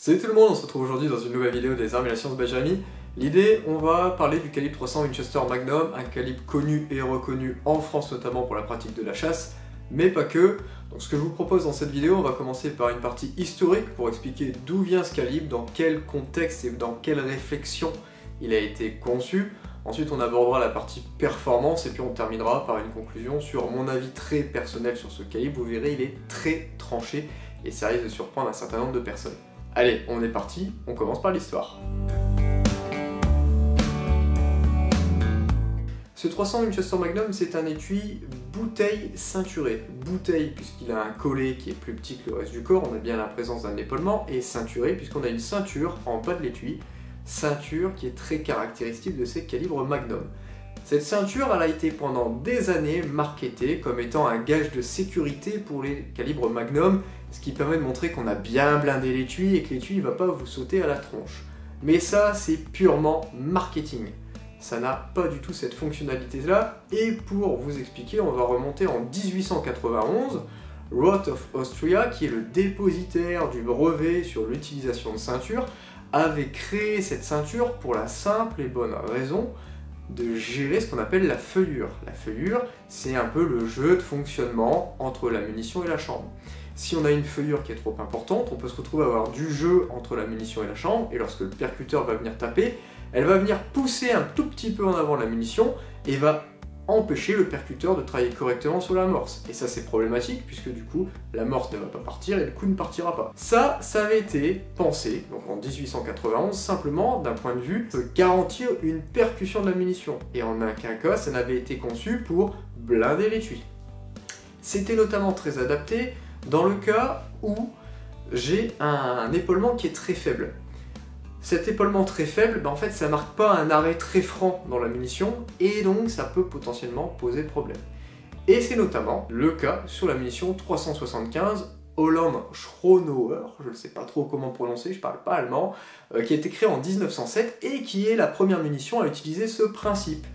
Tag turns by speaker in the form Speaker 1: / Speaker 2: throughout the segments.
Speaker 1: Salut tout le monde, on se retrouve aujourd'hui dans une nouvelle vidéo des armes et la science by Jérémy. L'idée, on va parler du calibre 300 Winchester Magnum, un calibre connu et reconnu en France notamment pour la pratique de la chasse, mais pas que. Donc ce que je vous propose dans cette vidéo, on va commencer par une partie historique pour expliquer d'où vient ce calibre, dans quel contexte et dans quelle réflexion il a été conçu. Ensuite on abordera la partie performance et puis on terminera par une conclusion sur mon avis très personnel sur ce calibre. Vous verrez, il est très tranché et ça risque de surprendre un certain nombre de personnes. Allez, on est parti, on commence par l'histoire. Ce 300 Winchester Magnum, c'est un étui bouteille ceinturé. Bouteille puisqu'il a un collet qui est plus petit que le reste du corps, on a bien la présence d'un épaulement, et ceinturé puisqu'on a une ceinture en bas de l'étui, ceinture qui est très caractéristique de ces calibres Magnum. Cette ceinture, elle a été pendant des années marketée comme étant un gage de sécurité pour les calibres Magnum, ce qui permet de montrer qu'on a bien blindé l'étui et que l'étui ne va pas vous sauter à la tronche. Mais ça, c'est purement marketing. Ça n'a pas du tout cette fonctionnalité-là, et pour vous expliquer, on va remonter en 1891. Roth of Austria, qui est le dépositaire du brevet sur l'utilisation de ceinture, avait créé cette ceinture pour la simple et bonne raison de gérer ce qu'on appelle la feuillure. La feuillure, c'est un peu le jeu de fonctionnement entre la munition et la chambre. Si on a une feuillure qui est trop importante, on peut se retrouver à avoir du jeu entre la munition et la chambre, et lorsque le percuteur va venir taper, elle va venir pousser un tout petit peu en avant la munition et va empêcher le percuteur de travailler correctement sur l'amorce. Et ça, c'est problématique puisque du coup, l'amorce ne va pas partir et le coup ne partira pas. Ça avait été pensé, donc en 1891, simplement d'un point de vue de garantir une percussion de la munition. Et en aucun cas, ça n'avait été conçu pour blinder l'étui. C'était notamment très adapté dans le cas où j'ai un épaulement qui est très faible. Cet épaulement très faible, en fait, ça marque pas un arrêt très franc dans la munition, et donc ça peut potentiellement poser problème. Et c'est notamment le cas sur la munition 375 Holland Schronauer, je ne sais pas trop comment prononcer, je parle pas allemand, qui a été créée en 1907 et qui est la première munition à utiliser ce principe.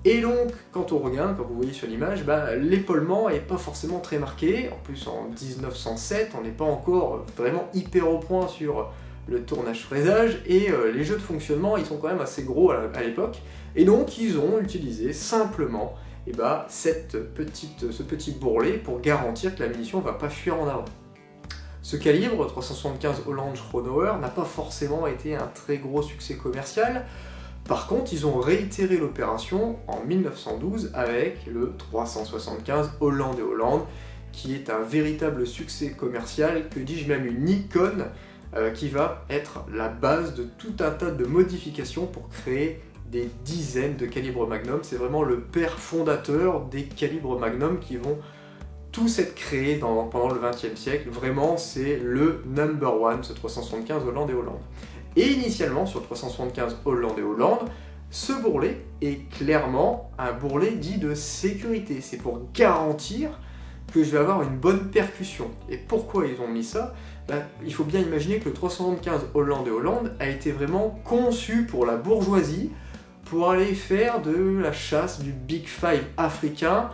Speaker 1: Et donc, quand on regarde, comme vous voyez sur l'image, l'épaulement n'est pas forcément très marqué. En plus, en 1907, on n'est pas encore vraiment hyper au point sur le tournage-fraisage, et les jeux de fonctionnement, ils sont quand même assez gros à l'époque. Et donc, ils ont utilisé simplement ce petit bourrelet pour garantir que la munition ne va pas fuir en avant. Ce calibre, 375 Holland Schronauer, n'a pas forcément été un très gros succès commercial. Par contre, ils ont réitéré l'opération en 1912 avec le 375 Holland & Holland, qui est un véritable succès commercial, que dis-je même une icône, qui va être la base de tout un tas de modifications pour créer des dizaines de calibres Magnum. C'est vraiment le père fondateur des calibres Magnum qui vont tous être créés pendant le XXe siècle. Vraiment, c'est le number one, ce 375 Holland & Holland. Et initialement, sur le 375 Holland & Holland, ce bourrelet est clairement un bourrelet dit de sécurité. C'est pour garantir que je vais avoir une bonne percussion. Et pourquoi ils ont mis ça ? Il faut bien imaginer que le 375 Holland & Holland a été vraiment conçu pour la bourgeoisie, pour aller faire de la chasse du Big Five africain,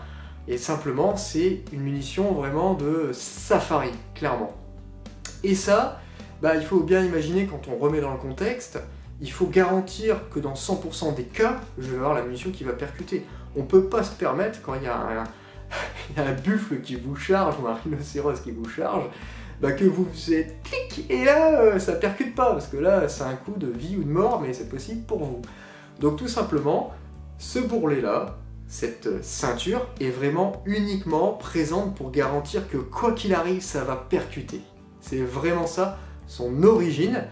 Speaker 1: et simplement c'est une munition vraiment de safari, clairement. Et ça, il faut bien imaginer, quand on remet dans le contexte, il faut garantir que dans 100% des cas, je vais avoir la munition qui va percuter. On ne peut pas se permettre, quand il y a un buffle qui vous charge, ou un rhinocéros qui vous charge, que vous faites clic, et là, ça percute pas, parce que là, c'est un coup de vie ou de mort, mais c'est possible pour vous. Donc tout simplement, ce bourrelet-là, cette ceinture, est vraiment uniquement présente pour garantir que quoi qu'il arrive, ça va percuter. C'est vraiment ça, son origine,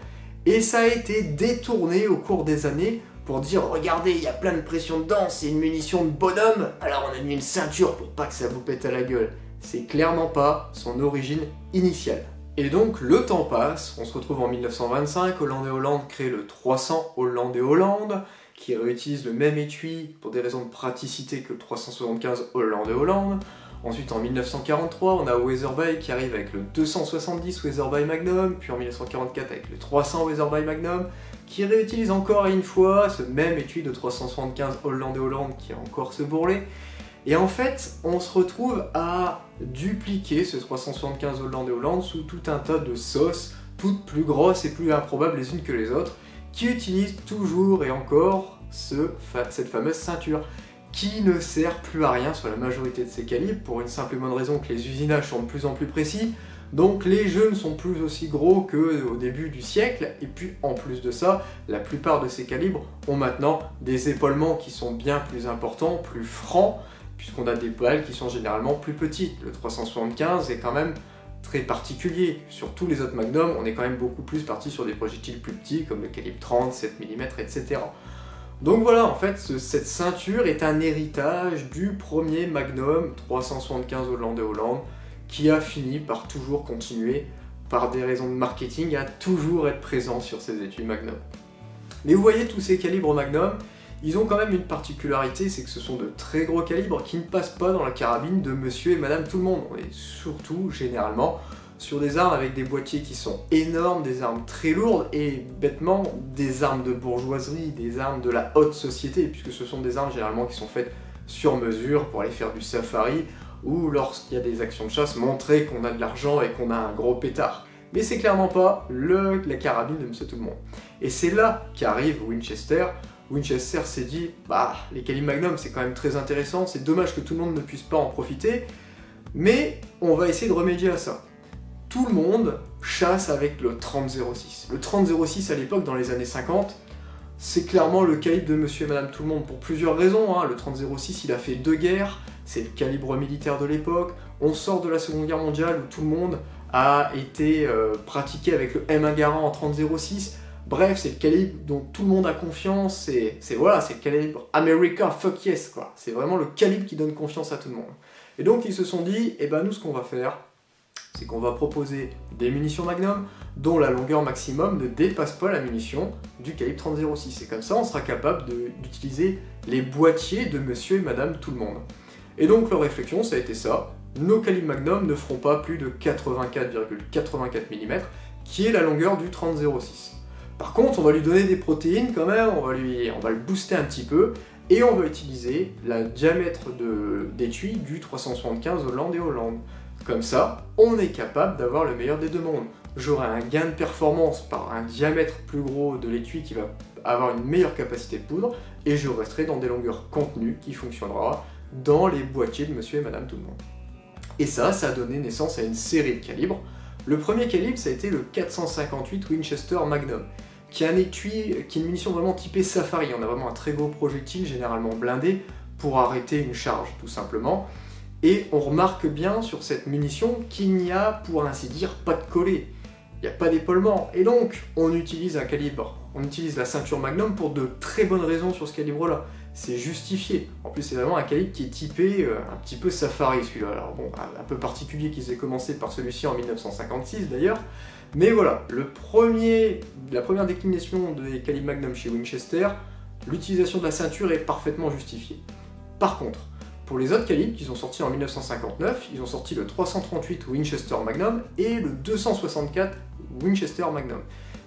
Speaker 1: et ça a été détourné au cours des années pour dire « Regardez, il y a plein de pression dedans, c'est une munition de bonhomme, alors on a mis une ceinture pour pas que ça vous pète à la gueule. » C'est clairement pas son origine initiale. Et donc le temps passe, on se retrouve en 1925, Holland & Holland crée le 300 Holland & Holland, qui réutilise le même étui pour des raisons de praticité que le 375 Holland & Holland. Ensuite, en 1943, on a Weatherby qui arrive avec le 270 Weatherby Magnum, puis en 1944 avec le 300 Weatherby Magnum, qui réutilise encore une fois ce même étui de 375 Holland & Holland qui a encore ce bourrelet. Et en fait, on se retrouve à dupliquer ce 375 Holland & Holland sous tout un tas de sauces, toutes plus grosses et plus improbables les unes que les autres, qui utilisent toujours et encore cette fameuse ceinture, qui ne sert plus à rien sur la majorité de ces calibres, pour une simple et bonne raison que les usinages sont de plus en plus précis, donc les jeux ne sont plus aussi gros qu'au début du siècle, et puis en plus de ça, la plupart de ces calibres ont maintenant des épaulements qui sont bien plus importants, plus francs, puisqu'on a des balles qui sont généralement plus petites. Le 375 est quand même très particulier. Sur tous les autres Magnum, on est quand même beaucoup plus parti sur des projectiles plus petits, comme le calibre 30, 7 mm, etc. Donc voilà, en fait, cette ceinture est un héritage du premier Magnum 375 Holland, qui a fini par toujours continuer, par des raisons de marketing, à toujours être présent sur ces étuis Magnum. Mais vous voyez, tous ces calibres Magnum, ils ont quand même une particularité, c'est que ce sont de très gros calibres qui ne passent pas dans la carabine de monsieur et madame tout le monde. On est surtout, généralement, sur des armes avec des boîtiers qui sont énormes, des armes très lourdes, et bêtement, des armes de bourgeoiserie, des armes de la haute société, puisque ce sont des armes généralement qui sont faites sur mesure pour aller faire du safari, ou lorsqu'il y a des actions de chasse, montrer qu'on a de l'argent et qu'on a un gros pétard. Mais c'est clairement pas la carabine de monsieur tout le monde. Et c'est là qu'arrive Winchester. Winchester s'est dit, bah, les calibres Magnum c'est quand même très intéressant, c'est dommage que tout le monde ne puisse pas en profiter, mais on va essayer de remédier à ça. Tout le monde chasse avec le 30-06. Le 30-06 à l'époque, dans les années 50, c'est clairement le calibre de monsieur et madame tout le monde pour plusieurs raisons. Le 30-06, il a fait 2 guerres, c'est le calibre militaire de l'époque, on sort de la Seconde Guerre mondiale où tout le monde a été pratiqué avec le M1 Garand en 30-06. Bref, c'est le calibre dont tout le monde a confiance, c'est le calibre America fuck yes, quoi. C'est vraiment le calibre qui donne confiance à tout le monde. Et donc ils se sont dit, eh ben nous ce qu'on va faire, c'est qu'on va proposer des munitions Magnum dont la longueur maximum ne dépasse pas la munition du calibre 30-06. Et comme ça, on sera capable d'utiliser les boîtiers de monsieur et madame tout le monde. Et donc leur réflexion, ça a été ça. Nos calibres Magnum ne feront pas plus de 84,84 mm, qui est la longueur du 30-06. Par contre, on va lui donner des protéines quand même, on va le booster un petit peu, et on va utiliser la diamètre d'étui du 375 Holland. Comme ça, on est capable d'avoir le meilleur des deux mondes. J'aurai un gain de performance par un diamètre plus gros de l'étui qui va avoir une meilleure capacité de poudre, et je resterai dans des longueurs contenues qui fonctionnera dans les boîtiers de monsieur et madame tout le monde. Et ça a donné naissance à une série de calibres. Le premier calibre, ça a été le 458 Winchester Magnum, qui est un étui, qui est une munition vraiment typée safari. On a vraiment un très gros projectile, généralement blindé, pour arrêter une charge, tout simplement. Et on remarque bien sur cette munition qu'il n'y a, pour ainsi dire, pas de collet. Il n'y a pas d'épaulement. Et donc, on utilise un calibre, on utilise la ceinture Magnum pour de très bonnes raisons sur ce calibre-là. C'est justifié. En plus, c'est vraiment un calibre qui est typé un petit peu safari, celui-là. Alors bon, un peu particulier qu'ils aient commencé par celui-ci en 1956, d'ailleurs. Mais voilà, la première déclinaison des calibres Magnum chez Winchester, l'utilisation de la ceinture est parfaitement justifiée. Par contre, pour les autres calibres qui sont sortis en 1959, ils ont sorti le 338 Winchester Magnum et le 264 Winchester Magnum.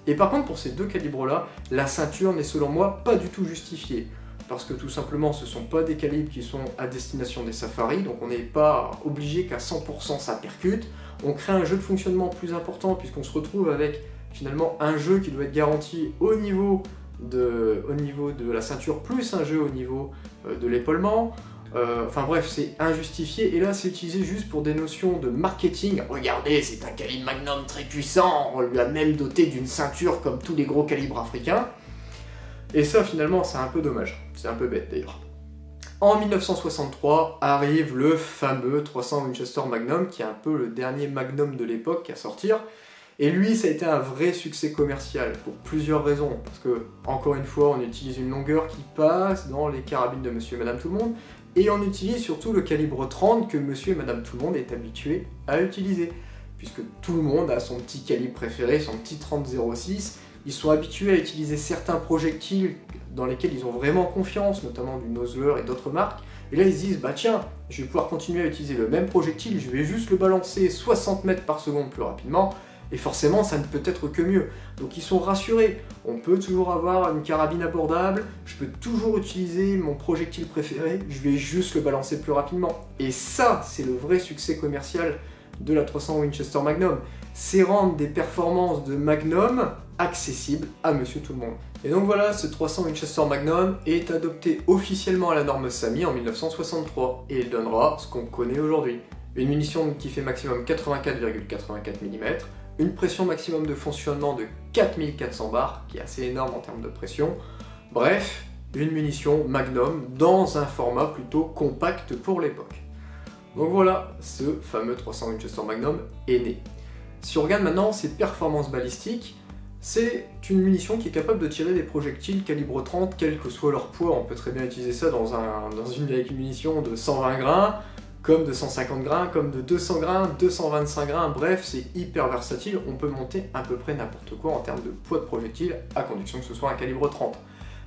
Speaker 1: Et par contre, pour ces deux calibres-là, la ceinture n'est selon moi pas du tout justifiée. Parce que tout simplement, ce ne sont pas des calibres qui sont à destination des safaris, donc on n'est pas obligé qu'à 100% ça percute. On crée un jeu de fonctionnement plus important puisqu'on se retrouve avec finalement un jeu qui doit être garanti au niveau de la ceinture plus un jeu au niveau de l'épaulement. Enfin bref, c'est injustifié et là c'est utilisé juste pour des notions de marketing. Regardez, c'est un calibre Magnum très puissant, on lui a même doté d'une ceinture comme tous les gros calibres africains. Et ça finalement c'est un peu dommage, c'est un peu bête d'ailleurs. En 1963 arrive le fameux 300 Winchester Magnum, qui est un peu le dernier Magnum de l'époque à sortir. Et lui, ça a été un vrai succès commercial, pour plusieurs raisons. Parce que, encore une fois, on utilise une longueur qui passe dans les carabines de monsieur et madame tout le monde, et on utilise surtout le calibre 30 que monsieur et madame tout le monde est habitué à utiliser. Puisque tout le monde a son petit calibre préféré, son petit 30-06, ils sont habitués à utiliser certains projectiles dans lesquels ils ont vraiment confiance, notamment du Nosler et d'autres marques, et là ils se disent, bah tiens, je vais pouvoir continuer à utiliser le même projectile, je vais juste le balancer 60 mètres par seconde plus rapidement, et forcément ça ne peut être que mieux. Donc ils sont rassurés, on peut toujours avoir une carabine abordable, je peux toujours utiliser mon projectile préféré, je vais juste le balancer plus rapidement. Et ça, c'est le vrai succès commercial de la 300 Winchester Magnum. c'est rendre des performances de Magnum accessibles à monsieur tout le monde. Et donc voilà, ce 300 Winchester Magnum est adopté officiellement à la norme SAMI en 1963 et il donnera ce qu'on connaît aujourd'hui. Une munition qui fait maximum 84,84 mm, une pression maximum de fonctionnement de 4400 bars, qui est assez énorme en termes de pression. Bref, une munition Magnum dans un format plutôt compact pour l'époque. Donc voilà, ce fameux 300 Winchester Magnum est né. Si on regarde maintenant ses performances balistiques, c'est une munition qui est capable de tirer des projectiles calibre 30, quel que soit leur poids. On peut très bien utiliser ça avec une munition de 120 grains, comme de 150 grains, comme de 200 grains, 225 grains, bref, c'est hyper versatile, on peut monter à peu près n'importe quoi en termes de poids de projectile, à condition que ce soit un calibre 30.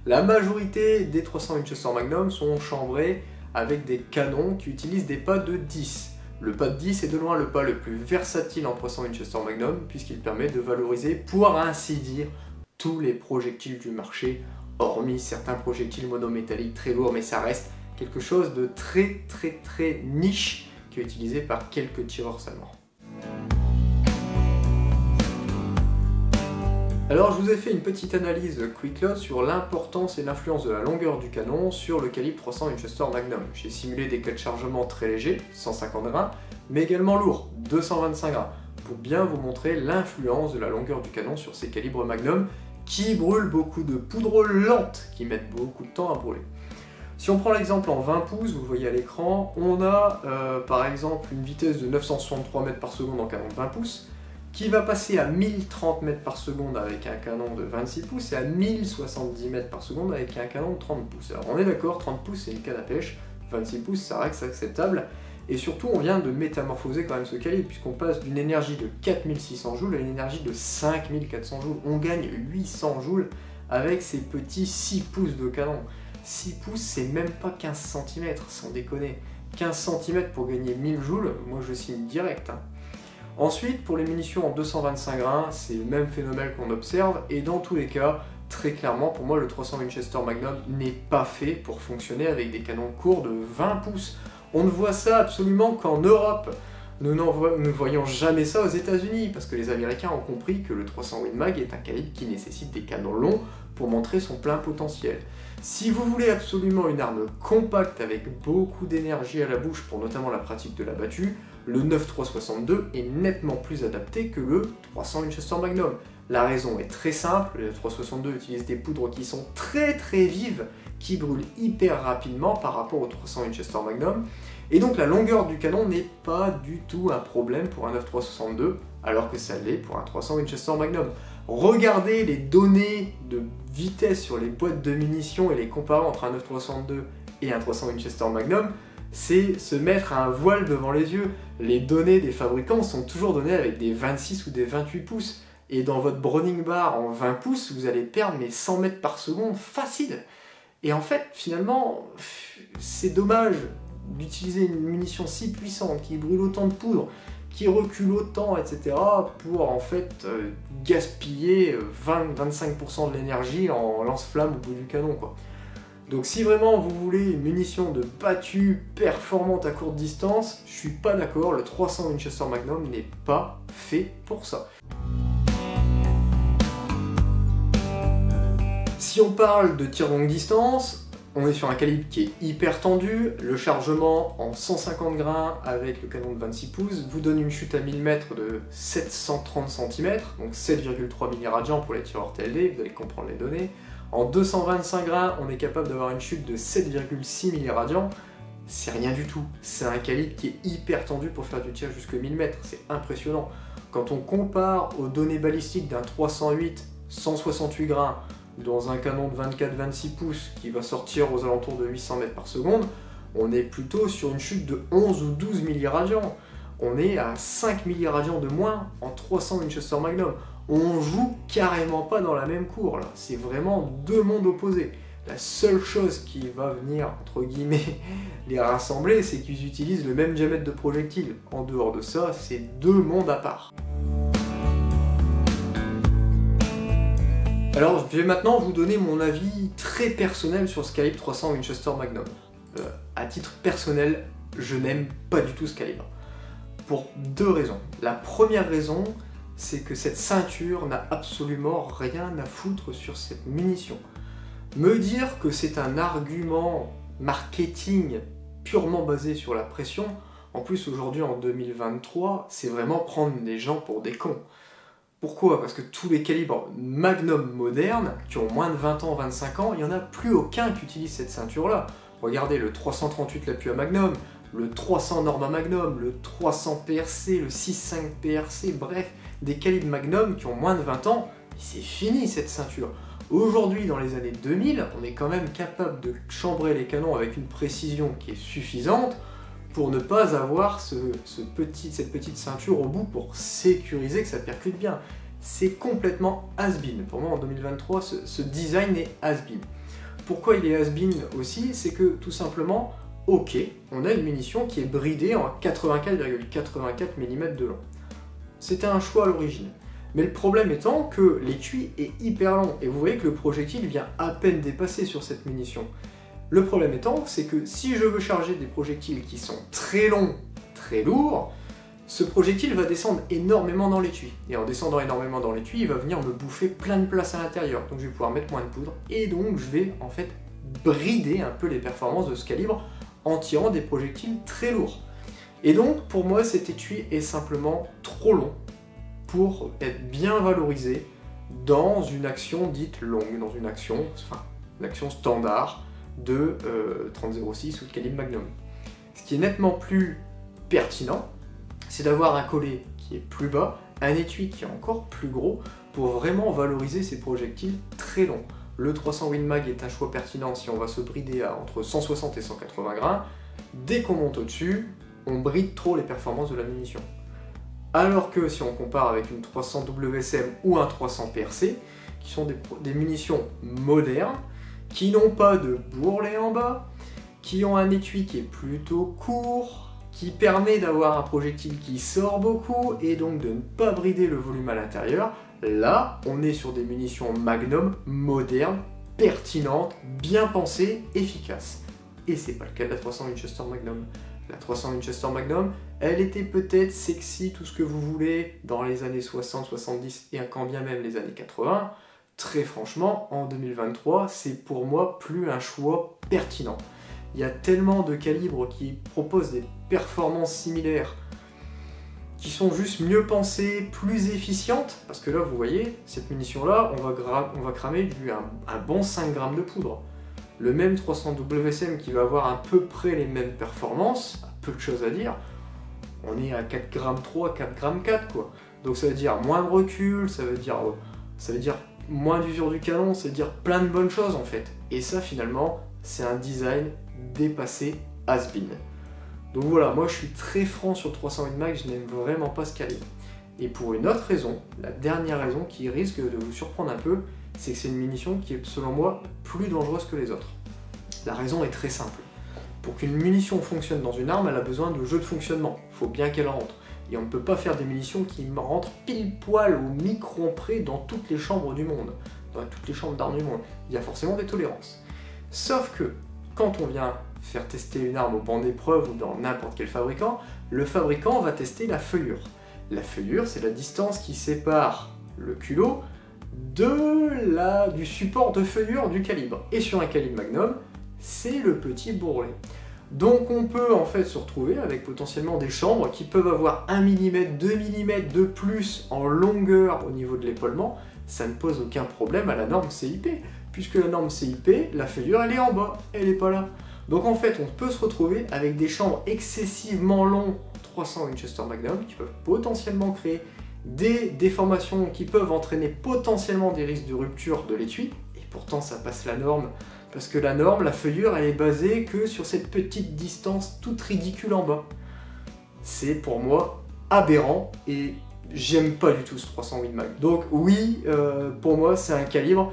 Speaker 1: La majorité des 300 Winchester Magnum sont chambrés avec des canons qui utilisent des pas de 10. Le pas de 10 est de loin le pas le plus versatile en 300 Winchester Magnum, puisqu'il permet de valoriser, pour ainsi dire, tous les projectiles du marché, hormis certains projectiles monométalliques très lourds, mais ça reste quelque chose de très niche qui est utilisé par quelques tireurs seulement. Alors je vous ai fait une petite analyse quick load sur l'importance et l'influence de la longueur du canon sur le calibre 300 Winchester Magnum. J'ai simulé des cas de chargement très légers, 150 grains, mais également lourds, 225 grains, pour bien vous montrer l'influence de la longueur du canon sur ces calibres Magnum qui brûlent beaucoup de poudre lente, qui mettent beaucoup de temps à brûler. Si on prend l'exemple en 20 pouces, vous le voyez à l'écran, on a par exemple une vitesse de 963 mètres par seconde en canon de 20 pouces, qui va passer à 1030 mètres par seconde avec un canon de 26 pouces et à 1070 mètres par seconde avec un canon de 30 pouces. Alors on est d'accord, 30 pouces c'est une canne à pêche, 26 pouces ça reste acceptable, et surtout on vient de métamorphoser quand même ce calibre, puisqu'on passe d'une énergie de 4600 joules à une énergie de 5400 joules. On gagne 800 joules avec ces petits 6 pouces de canon. 6 pouces, c'est même pas 15 cm, sans déconner. 15 cm pour gagner 1000 joules, moi je signe direct. Ensuite, pour les munitions en 225 grains, c'est le même phénomène qu'on observe, et dans tous les cas, très clairement, pour moi, le 300 Winchester Magnum n'est pas fait pour fonctionner avec des canons courts de 20 pouces. On ne voit ça absolument qu'en Europe. Nous ne voyons jamais ça aux États-Unis, parce que les Américains ont compris que le 300 Win Mag est un calibre qui nécessite des canons longs pour montrer son plein potentiel. Si vous voulez absolument une arme compacte avec beaucoup d'énergie à la bouche pour notamment la pratique de la battue, le 9.362 est nettement plus adapté que le 300 Winchester Magnum. La raison est très simple, le 362 utilise des poudres qui sont très vives, qui brûlent hyper rapidement par rapport au 300 Winchester Magnum, et donc la longueur du canon n'est pas du tout un problème pour un 9.362, alors que ça l'est pour un 300 Winchester Magnum. Regardez les données de vitesse sur les boîtes de munitions et les comparer entre un 9.362 et un 300 Winchester Magnum, c'est se mettre un voile devant les yeux. Les données des fabricants sont toujours données avec des 26 ou des 28 pouces. Et dans votre Browning Bar en 20 pouces, vous allez perdre mes 100 mètres par seconde facile. Et en fait, finalement, c'est dommage d'utiliser une munition si puissante, qui brûle autant de poudre, qui recule autant, etc., pour en fait gaspiller 20-25% de l'énergie en lance-flamme au bout du canon, quoi. Donc si vraiment vous voulez une munition de battue performante à courte distance, je suis pas d'accord, le 300 Winchester Magnum n'est pas fait pour ça. Si on parle de tir longue distance, on est sur un calibre qui est hyper tendu. Le chargement en 150 grains avec le canon de 26 pouces vous donne une chute à 1000 mètres de 730 cm, donc 7,3 milliradians pour les tireurs TLD, vous allez comprendre les données. En 225 grains, on est capable d'avoir une chute de 7,6 milliradians. C'est rien du tout. C'est un calibre qui est hyper tendu pour faire du tir jusqu'à 1000 mètres. C'est impressionnant. Quand on compare aux données balistiques d'un 308, 168 grains, dans un canon de 24-26 pouces qui va sortir aux alentours de 800 mètres par seconde, on est plutôt sur une chute de 11 ou 12 milliradians. On est à 5 milliradians de moins en 300 Winchester Magnum. On joue carrément pas dans la même cour là, c'est vraiment deux mondes opposés. La seule chose qui va venir, entre guillemets, les rassembler, c'est qu'ils utilisent le même diamètre de projectile. En dehors de ça, c'est deux mondes à part. Alors, je vais maintenant vous donner mon avis très personnel sur ce calibre 300 Winchester Magnum. À titre personnel, je n'aime pas du tout ce calibre. Pour deux raisons. La première raison, c'est que cette ceinture n'a absolument rien à foutre sur cette munition. Me dire que c'est un argument marketing purement basé sur la pression, en plus aujourd'hui en 2023, c'est vraiment prendre les gens pour des cons. Pourquoi? Parce que tous les calibres Magnum modernes, qui ont moins de 20 ans, 25 ans, il n'y en a plus aucun qui utilise cette ceinture-là. Regardez le 338 Lapua Magnum, le 300 Norma Magnum, le 300 PRC, le 65 PRC, bref, des calibres Magnum qui ont moins de 20 ans, et c'est fini cette ceinture. Aujourd'hui, dans les années 2000, on est quand même capable de chambrer les canons avec une précision qui est suffisante pour ne pas avoir cette petite ceinture au bout pour sécuriser que ça percute bien. C'est complètement has-been. Pour moi, en 2023, ce design est has-been. Pourquoi il est has-been aussi? C'est que, tout simplement, ok, on a une munition qui est bridée en 84,84 mm de long. C'était un choix à l'origine. Mais le problème étant que l'étui est hyper long, et vous voyez que le projectile vient à peine dépasser sur cette munition. Le problème étant, c'est que si je veux charger des projectiles qui sont très longs, très lourds, ce projectile va descendre énormément dans l'étui. Et en descendant énormément dans l'étui, il va venir me bouffer plein de place à l'intérieur. Donc je vais pouvoir mettre moins de poudre, et donc je vais en fait brider un peu les performances de ce calibre en tirant des projectiles très lourds. Et donc pour moi, cet étui est simplement trop long pour être bien valorisé dans une action dite longue, dans une action standard de 30-06 ou de calibre Magnum. Ce qui est nettement plus pertinent, c'est d'avoir un collet qui est plus bas, un étui qui est encore plus gros, pour vraiment valoriser ces projectiles très longs. Le 300 Win Mag est un choix pertinent si on va se brider à entre 160 et 180 grains. Dès qu'on monte au-dessus, on bride trop les performances de la munition. Alors que si on compare avec une 300 WSM ou un 300 PRC, qui sont des munitions modernes, qui n'ont pas de bourrelet en bas, qui ont un étui qui est plutôt court, qui permet d'avoir un projectile qui sort beaucoup et donc de ne pas brider le volume à l'intérieur, là, on est sur des munitions Magnum modernes, pertinentes, bien pensées, efficaces. Et c'est pas le cas de la 300 Winchester Magnum. La 300 Winchester Magnum, elle était peut-être sexy, tout ce que vous voulez, dans les années 60, 70 et quand bien même les années 80. Très franchement, en 2023, c'est pour moi plus un choix pertinent. Il y a tellement de calibres qui proposent des performances similaires, qui sont juste mieux pensées, plus efficientes, parce que là, vous voyez, cette munition-là, on va cramer un bon 5 grammes de poudre. Le même 300 WSM qui va avoir à peu près les mêmes performances, peu de choses à dire, on est à 4 grammes 3, 4 grammes 4 quoi. Donc ça veut dire moins de recul, ça veut dire moins d'usure du canon, ça veut dire plein de bonnes choses en fait. Et ça finalement, c'est un design dépassé, has-been. Donc voilà, moi je suis très franc sur le 308 Mag, je n'aime vraiment pas ce calibre. Et pour une autre raison, la dernière raison qui risque de vous surprendre un peu, c'est que c'est une munition qui est selon moi plus dangereuse que les autres. La raison est très simple. Pour qu'une munition fonctionne dans une arme, elle a besoin de jeu de fonctionnement. Il faut bien qu'elle rentre. Et on ne peut pas faire des munitions qui rentrent pile poil au micron près dans toutes les chambres du monde, dans toutes les chambres d'armes du monde. Il y a forcément des tolérances. Sauf que quand on vient faire tester une arme au banc d'épreuve ou dans n'importe quel fabricant, le fabricant va tester la feuillure. La feuillure, c'est la distance qui sépare le culot du support de feuillure du calibre. Et sur un calibre Magnum, c'est le petit bourrelet. Donc on peut en fait se retrouver avec potentiellement des chambres qui peuvent avoir 1 mm, 2 mm de plus en longueur au niveau de l'épaulement. Ça ne pose aucun problème à la norme CIP, puisque la norme CIP, la feuillure elle est en bas, elle n'est pas là. Donc en fait on peut se retrouver avec des chambres excessivement longues 300 Winchester Magnum qui peuvent potentiellement créer des déformations qui peuvent entraîner potentiellement des risques de rupture de l'étui, et pourtant ça passe la norme. Parce que la norme, la feuillure, elle est basée que sur cette petite distance toute ridicule en bas. C'est pour moi aberrant et j'aime pas du tout ce 308 Mag. Donc oui, pour moi c'est un calibre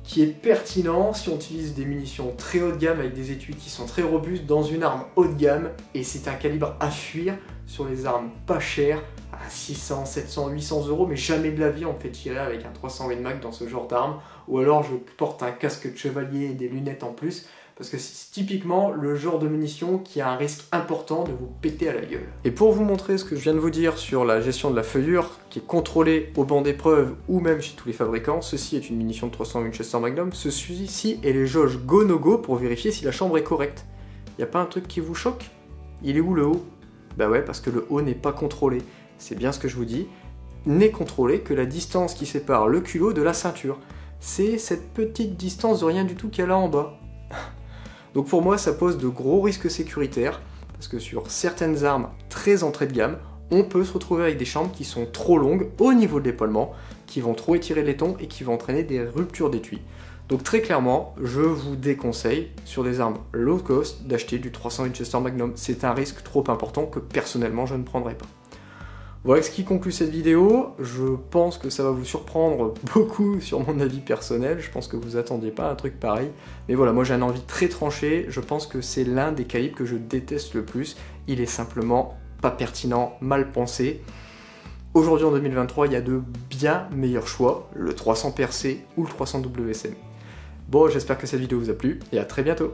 Speaker 1: qui est pertinent si on utilise des munitions très haut de gamme avec des étuis qui sont très robustes dans une arme haut de gamme, et c'est un calibre à fuir sur les armes pas chères à 600, 700, 800 euros, mais jamais de la vie on me fait tirer avec un 308 Mag dans ce genre d'arme, ou alors je porte un casque de chevalier et des lunettes en plus, parce que c'est typiquement le genre de munition qui a un risque important de vous péter à la gueule. Et pour vous montrer ce que je viens de vous dire sur la gestion de la feuillure, qui est contrôlée au banc d'épreuve ou même chez tous les fabricants. Ceci est une munition de 300 Winchester Magnum. Ceci est les jauges go-no-go pour vérifier si la chambre est correcte. Y a pas un truc qui vous choque? Il est où le haut? Bah ouais, parce que le haut n'est pas contrôlé. C'est bien ce que je vous dis. N'est contrôlé que la distance qui sépare le culot de la ceinture. C'est cette petite distance de rien du tout qu'il y a là en bas. Donc pour moi, ça pose de gros risques sécuritaires, parce que sur certaines armes très entrée de gamme, on peut se retrouver avec des chambres qui sont trop longues au niveau de l'épaulement, qui vont trop étirer les tons et qui vont entraîner des ruptures d'étui. Donc très clairement, je vous déconseille, sur des armes low cost, d'acheter du 300 Winchester Magnum. C'est un risque trop important que personnellement je ne prendrai pas. Voilà ce qui conclut cette vidéo. Je pense que ça va vous surprendre beaucoup sur mon avis personnel. Je pense que vous attendiez pas un truc pareil. Mais voilà, moi j'ai un avis très tranché. Je pense que c'est l'un des calibres que je déteste le plus. Il est simplement pas pertinent, mal pensé. Aujourd'hui en 2023, il y a de bien meilleurs choix, le 300 PRC ou le 300 WSM. Bon, j'espère que cette vidéo vous a plu et à très bientôt.